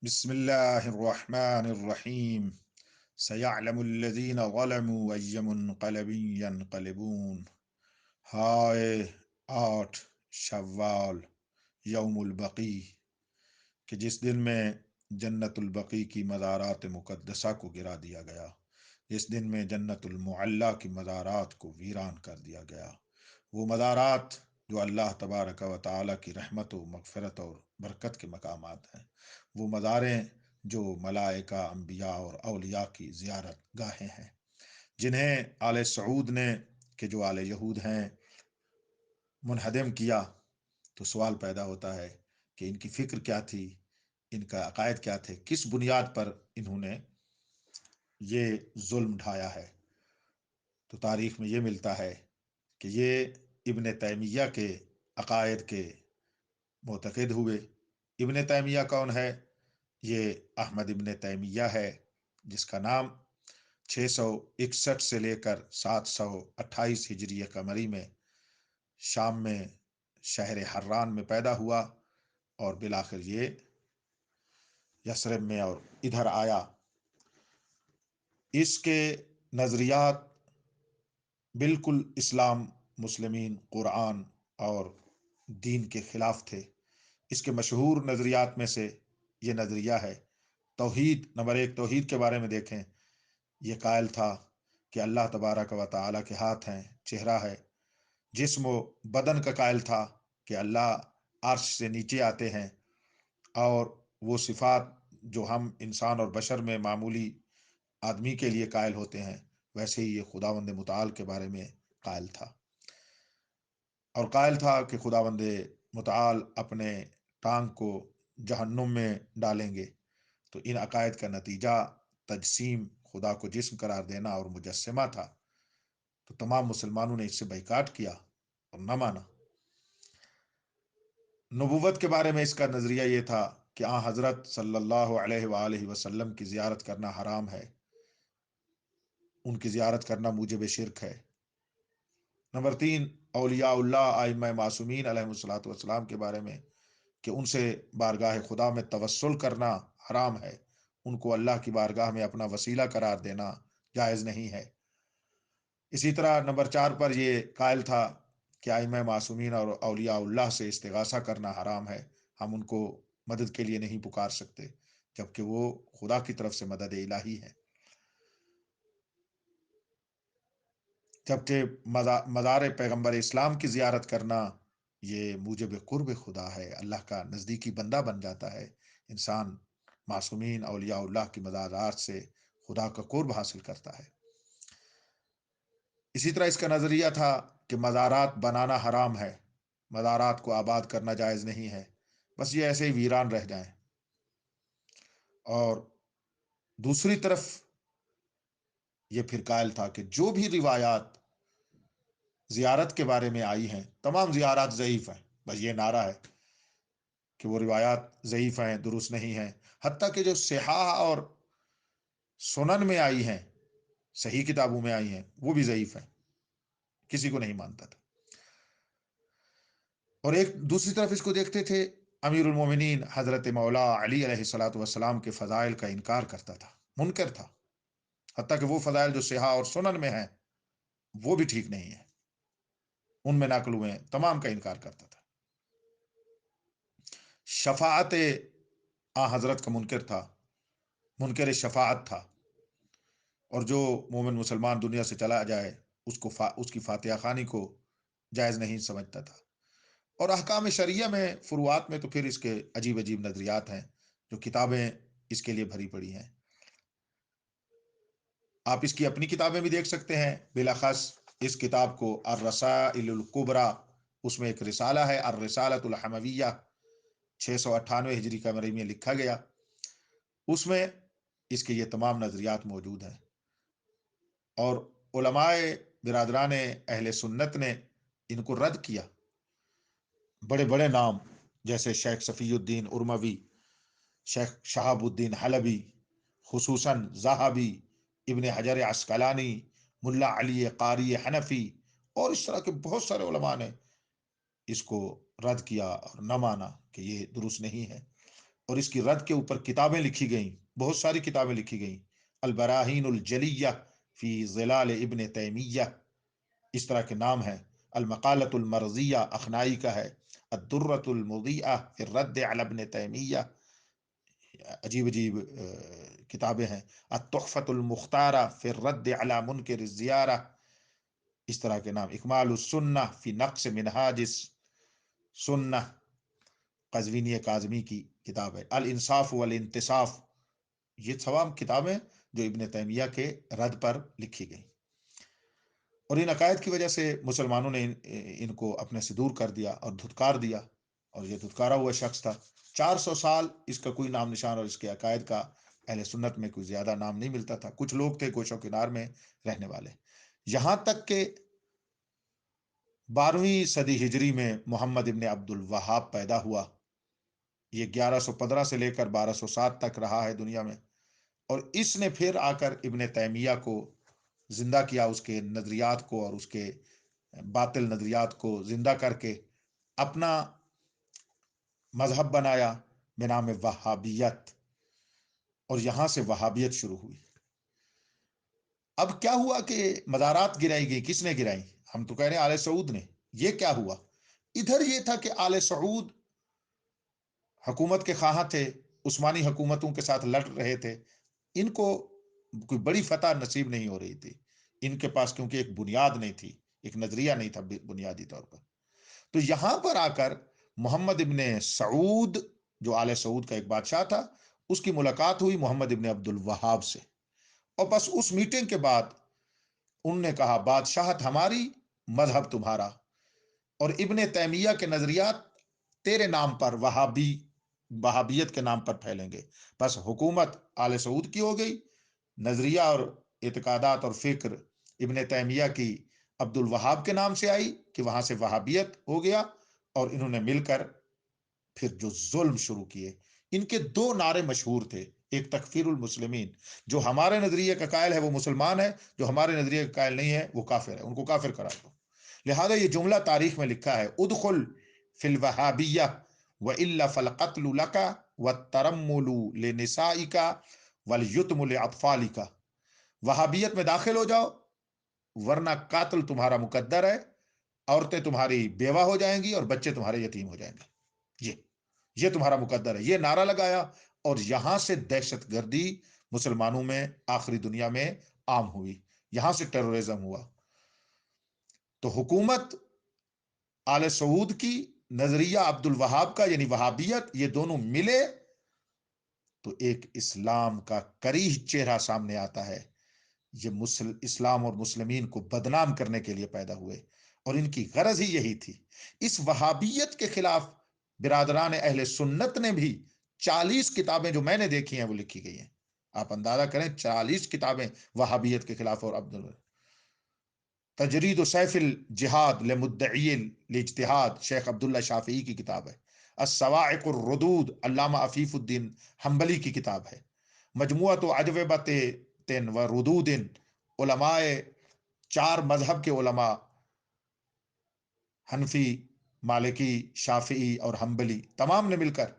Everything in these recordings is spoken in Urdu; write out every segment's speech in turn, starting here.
بسم الله الرحمن الرحيم. سيعلم الذين ظلموا أي منقلب ينقلبون. ہائے 8 شوال یوم البقی، کہ جس دن میں جنت البقی کی مزارات مقدسہ کو گرا دیا گیا، جس دن میں جنت المعلیٰ کی مزارات کو ویران کر دیا گیا۔ وہ مزارات جو اللہ تبارک و تعالیٰ کی رحمت و مغفرت اور برکت کے مقامات ہیں، وہ مزاریں جو ملائکہ، انبیاء اور اولیاء کی زیارت گاہیں ہیں، جنہیں آل سعود نے، کہ جو آل یہود ہیں، منہدم کیا۔ تو سوال پیدا ہوتا ہے کہ ان کی فکر کیا تھی، ان کا عقائد کیا تھے، کس بنیاد پر انہوں نے یہ ظلم ڈھایا ہے۔ تو تاریخ میں یہ ملتا ہے کہ یہ ابن تیمیہ کے عقائد کے معتقد ہوئے۔ ابن تیمیہ کون ہے؟ یہ احمد ابن تیمیہ ہے، جس کا نام 661 سے لے کر 728 ہجری قمری میں شام میں شہر حران میں پیدا ہوا، اور بالآخر یہ یثرب میں اور ادھر آیا۔ اس کے نظریات بالکل اسلام، مسلمین، قرآن اور دین کے خلاف تھے۔ اس کے مشہور نظریات میں سے یہ نظریہ ہے توحید۔ نمبر 1، توحید کے بارے میں دیکھیں۔ یہ قائل تھا کہ اللہ تبارک و تعالیٰ کے ہاتھ ہیں، چہرہ ہے، جسم و بدن کا قائل تھا کہ اللہ عرش سے نیچے آتے ہیں، اور وہ صفات جو ہم انسان اور بشر میں معمولی آدمی کے لیے قائل ہوتے ہیں، ویسے ہی یہ خداوند متعال کے بارے میں قائل تھا۔ اور قائل تھا کہ خداوند متعال اپنے ٹانگ کو جہنم میں ڈالیں گے۔ تو ان عقائد کا نتیجہ تجسیم، خدا کو جسم قرار دینا اور مجسمہ تھا۔ تو تمام مسلمانوں نے اس سے بائیکاٹ کیا اور نہ مانا۔ نبوت کے بارے میں اس کا نظریہ یہ تھا کہ حضرت صلی اللہ علیہ وآلہ وسلم کی زیارت کرنا حرام ہے، ان کی زیارت کرنا موجب شرک ہے۔ نمبر 3، اولیاء اللہ، ائمہ معصومین علیہ الصلوۃ والسلام کے بارے میں کہ ان سے بارگاہ خدا میں توسل کرنا حرام ہے، ان کو اللہ کی بارگاہ میں اپنا وسیلہ قرار دینا جائز نہیں ہے۔ اسی طرح نمبر 4 پر یہ قائل تھا کہ ائمہ معصومین اور اولیاء اللہ سے استغاثہ کرنا حرام ہے، ہم ان کو مدد کے لیے نہیں پکار سکتے، جبکہ وہ خدا کی طرف سے مدد الہی ہے۔ جبکہ مزار پیغمبر اسلام کی زیارت کرنا یہ موجب قرب خدا ہے، اللہ کا نزدیکی بندہ بن جاتا ہے انسان۔ معصومین اولیاء اللہ کی مزارات سے خدا کا قرب حاصل کرتا ہے۔ اسی طرح اس کا نظریہ تھا کہ مزارات بنانا حرام ہے، مزارات کو آباد کرنا جائز نہیں ہے، بس یہ ایسے ہی ویران رہ جائیں۔ اور دوسری طرف یہ پھر قائل تھا کہ جو بھی روایات زیارت کے بارے میں آئی ہیں، تمام زیارات ضعیف ہیں۔ بس یہ نعرہ ہے کہ وہ روایات ضعیف ہیں، درست نہیں ہیں، حتیٰ کہ جو صحاح اور سنن میں آئی ہیں، صحیح کتابوں میں آئی ہیں، وہ بھی ضعیف ہیں، کسی کو نہیں مانتا تھا۔ اور ایک دوسری طرف اس کو دیکھتے تھے، امیر المومنین حضرت مولا علی علیہ الصلوۃ والسلام کے فضائل کا انکار کرتا تھا، منکر تھا، حتیٰ کہ وہ فضائل جو صحاح اور سنن میں ہیں وہ بھی ٹھیک نہیں ہیں، ان میں نقل ہوئے ہیں، تمام کا انکار کرتا تھا۔ شفاعت حضرت کا منکر تھا، منکر شفاعت تھا، اور جو مومن مسلمان دنیا سے چلا جائے اس کی فاتحہ خوانی کو جائز نہیں سمجھتا تھا۔ اور احکام شریعہ میں فروعات میں تو پھر اس کے عجیب عجیب نظریات ہیں، جو کتابیں اس کے لیے بھری پڑی ہیں۔ آپ اس کی اپنی کتابیں بھی دیکھ سکتے ہیں، بالاخص اس کتاب کو الرسائل الکبریٰ، اس میں ایک رسالہ ہے الرسالۃ الحمویہ، 698 ہجری قمری میں لکھا گیا، اس میں اس کے یہ تمام نظریات موجود ہیں۔ اور علماء برادران اہل سنت نے ان کو رد کیا۔ بڑے بڑے نام جیسے شیخ صفی الدین ارموی، شیخ شہاب الدین حلبی، خصوصاً ذہبی، ابن حجر عسقلانی، ملا علی قاری حنفی، اور اس طرح کے بہت سارے علماء نے اس کو رد کیا اور نہ مانا کہ یہ درست نہیں ہے۔ اور اس کی رد کے اوپر کتابیں لکھی گئیں، بہت ساری کتابیں لکھی گئیں، البراہین الجلیہ فی ظلال ابن تیمیہ، اس طرح کے نام ہیں، المقالۃ المرضیہ اخنائی کا ہے، الدرۃ المضیہ فی الرد علی ابن تیمیہ، عجیب عجیب کتابیں ہیں، التحفۃ المختارہ فی الرد علی منکر الزیارہ، اس طرح کے نام، اکمال السنہ فی نقص منہاج سنہ، قزوینی کاظمی کی کتاب ہے، الانصاف والانتصاف، یہ تمام کتابیں جو ابن تیمیہ کے رد پر لکھی گئیں، اور ان عقائد کی وجہ سے مسلمانوں نے ان کو اپنے سے دور کر دیا اور دھتکار دیا، اور یہ دھتکارا ہوا شخص تھا۔ 400 سال اس کا کوئی نام نشان اور اس کے عقائد کا اہل سنت میں کوئی زیادہ نام نہیں ملتا تھا، کچھ لوگ تھے گوشہ کنار میں رہنے والے، یہاں تک کہ 12ویں صدی ہجری میں محمد ابن عبد الوہاب پیدا ہوا، یہ 1115 سے لے کر 1207 تک رہا ہے دنیا میں، اور اس نے پھر آ کر ابن تیمیہ کو زندہ کیا، اس کے نظریات کو اور اس کے باطل نظریات کو زندہ کر کے اپنا مذہب بنایا بنام وہابیت، اور یہاں سے وہابیت شروع ہوئی۔ اب کیا ہوا کہ مزارات گرائی گئی، کس نے گرائی؟ ہم تو کہہ رہے ہیں آل سعود نے۔ یہ کیا ہوا؟ ادھر یہ تھا کہ آل سعود حکومت کے خواہاں تھے، عثمانی حکومتوں کے ساتھ لڑ رہے تھے، ان کو کوئی بڑی فتح نصیب نہیں ہو رہی تھی، ان کے پاس کیونکہ ایک بنیاد نہیں تھی، ایک نظریہ نہیں تھا بنیادی طور پر، تو یہاں پر آ کر محمد ابن سعود جو آل سعود کا ایک بادشاہ تھا، اس کی ملاقات ہوئی محمد ابن عبد الوہاب سے، اور بس اس میٹنگ کے بعد انہوں نے کہا بادشاہت ہماری، مذہب تمہارا، اور ابن تیمیہ کے نظریات تیرے نام پر وہابیت کے نام پر پھیلیں گے، بس حکومت آل سعود کی ہو گئی، نظریہ اور اعتقادات اور فکر ابن تیمیہ کی عبد الوہاب کے نام سے آئی، کہ وہاں سے وہابیت ہو گیا، اور انہوں نے مل کر پھر جو ظلم شروع کیے، ان کے 2 نعرے مشہور تھے، ایک تکفیر المسلمین، جو ہمارے نظریے کا قائل ہے وہ مسلمان ہے، جو ہمارے نظریے کا قائل نہیں ہے وہ کافر ہے، ان کو کافر قرار دو۔ لہذا یہ جملہ تاریخ میں لکھا ہے، ادخل فی الوہابیہ وإلا فالقتل لک والترمل لنسائک والیتم لأطفالک، وہابیت میں داخل ہو جاؤ ورنہ قاتل تمہارا مقدر ہے، عورتیں تمہاری بیوہ ہو جائیں گی اور بچے تمہارے یتیم ہو جائیں گے، یہ تمہارا مقدر ہے، یہ نعرہ لگایا، اور یہاں سے دہشت گردی مسلمانوں میں آخری دنیا میں عام ہوئی، یہاں سے ٹیررزم ہوا۔ تو حکومت آل سعود کی، نظریہ عبد الوہاب کا یعنی وہابیت، یہ دونوں ملے تو ایک اسلام کا کریہ چہرہ سامنے آتا ہے، یہ اسلام اور مسلمین کو بدنام کرنے کے لیے پیدا ہوئے، اور ان کی غرض ہی یہی تھی۔ اس وہابیت کے خلاف برادران اہل سنت نے بھی 40 کتابیں جو میں نے دیکھی ہیں وہ لکھی گئی ہیں، آپ اندازہ کریں 40 کتابیں وہابیت کے خلاف، اور تجرید و سیف الجہاد لمدعی الاجتہاد شیخ عبداللہ شافعی کی کتاب ہے، الصواعق الردود علامہ عفیف الدین حنبلی کی کتاب ہے، مجموعۃ اجوبۃ و ردود علماء 4 مذہب کے علماء، حنفی، مالکی، شافعی اور حنبلی، تمام نے مل کر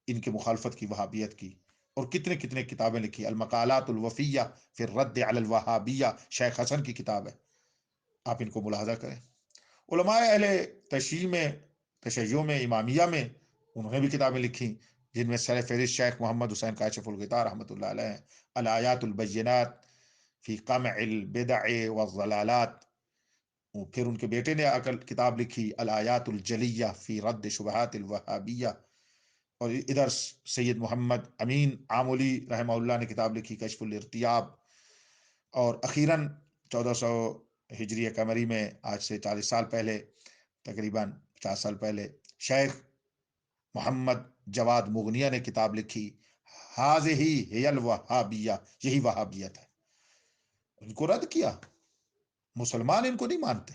ان کی مخالفت کی، وہابیت کی، اور کتنے کتنے کتابیں لکھی، المقالات الوفیہ فی الرد علی الوہابیہ شیخ حسن کی کتاب ہے، آپ ان کو ملاحظہ کریں۔ علماء اہل تشیع میں امامیہ میں انہوں نے بھی کتابیں لکھی، جن میں سر فہرست شیخ محمد حسین کاشف الغطا رحمۃ اللہ علیہ، الآیات البینات فی قمع البدع والضلالات، پھر ان کے بیٹے نے آ کر کتاب لکھی الآیات الجلیہ فی رد شبہات الوہابیہ، اور ادھر سید محمد امین آمولی رحمہ اللہ نے کتاب لکھی کشف الارتیاب، اور اخیراً 1400 ہجری قمری میں، آج سے 40 سال پہلے، تقریباً 50 سال پہلے، شیخ محمد جواد مغنیہ نے کتاب لکھی ہذہ ہی الوہابیہ، یہی وہابیت ہے، ان کو رد کیا، مسلمان ان کو نہیں مانتے،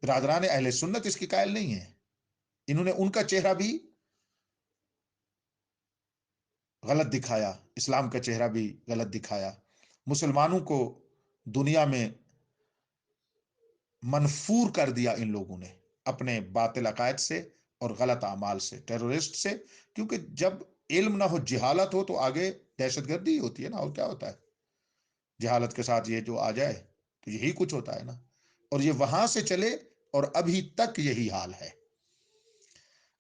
برادران اہل سنت اس کی قائل نہیں ہے، انہوں نے ان کا چہرہ بھی غلط دکھایا، اسلام کا چہرہ بھی غلط دکھایا، مسلمانوں کو دنیا میں منفور کر دیا ان لوگوں نے اپنے باطل عقائد سے، اور غلط اعمال سے، ٹیرورسٹ سے، کیونکہ جب علم نہ ہو، جہالت ہو، تو آگے دہشت گردی ہی ہوتی ہے نا، اور کیا ہوتا ہے؟ جہالت کے ساتھ یہ جو آ جائے تو یہی کچھ ہوتا ہے نا، اور یہ وہاں سے چلے اور ابھی تک یہی حال ہے۔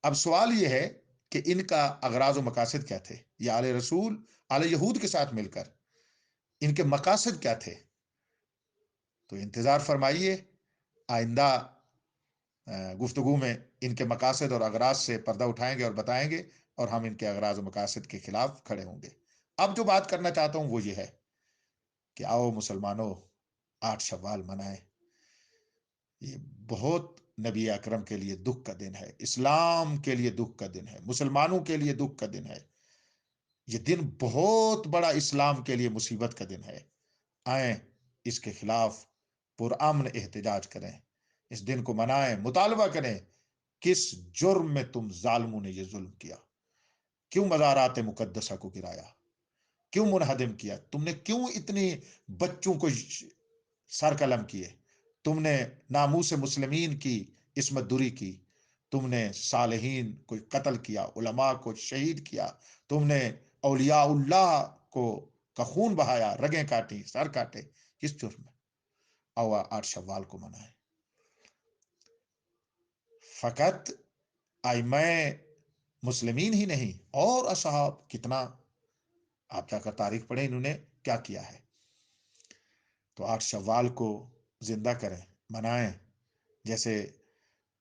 اب سوال یہ ہے کہ ان کا اغراض و مقاصد کیا تھے؟ یہ آل رسول، آل یہود کے ساتھ مل کر ان کے مقاصد کیا تھے؟ تو انتظار فرمائیے، آئندہ گفتگو میں ان کے مقاصد اور اغراض سے پردہ اٹھائیں گے اور بتائیں گے، اور ہم ان کے اغراض و مقاصد کے خلاف کھڑے ہوں گے۔ اب جو بات کرنا چاہتا ہوں وہ یہ ہے کہ آؤ مسلمانوں، 8 شوال منائیں۔ یہ بہت نبی اکرم کے لیے دکھ کا دن ہے، اسلام کے لیے دکھ کا دن ہے، مسلمانوں کے لیے دکھ کا دن ہے۔ یہ دن بہت بڑا اسلام کے لیے مصیبت کا دن ہے۔ آئیں اس کے خلاف پرامن احتجاج کریں، اس دن کو منائیں، مطالبہ کریں، کس جرم میں تم ظالموں نے یہ ظلم کیا؟ کیوں مزارات مقدسہ کو گرایا؟ کیوں منہدم کیا؟ تم نے کیوں اتنی بچوں کو سر قلم کیے؟ تم نے ناموس مسلمین کی عصمت دری کی، تم نے صالحین کو قتل کیا، علماء کو شہید کیا، تم نے اولیاء اللہ کو کا خون بہایا، رگیں کاٹی، سر کاٹے، کس جرم میں؟ او 8 شوال کو منائے۔ فقط ائمہ مسلمین ہی نہیں، اور اصحاب کتنا، آپ جا کر تاریخ پڑھیں انہوں نے کیا کیا ہے۔ تو 8 شوال کو زندہ کریں، منائیں، جیسے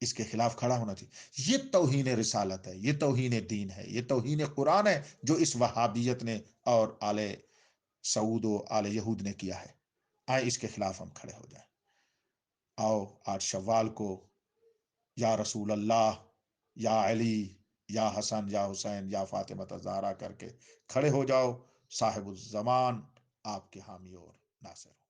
اس کے خلاف کھڑا ہونا چاہیے۔ یہ توہین رسالت ہے، یہ توہین دین ہے، یہ توہین قرآن ہے جو اس وہابیت نے اور آل سعود و آل یہود نے کیا ہے۔ آئے اس کے خلاف ہم کھڑے ہو جائیں۔ آؤ 8 شوال کو یا رسول اللہ، یا علی، یا حسن، یا حسین، یا فاطمہ الزہرا کر کے کھڑے ہو جاؤ۔ صاحب الزمان آپ کے حامی اور ناصر ہو۔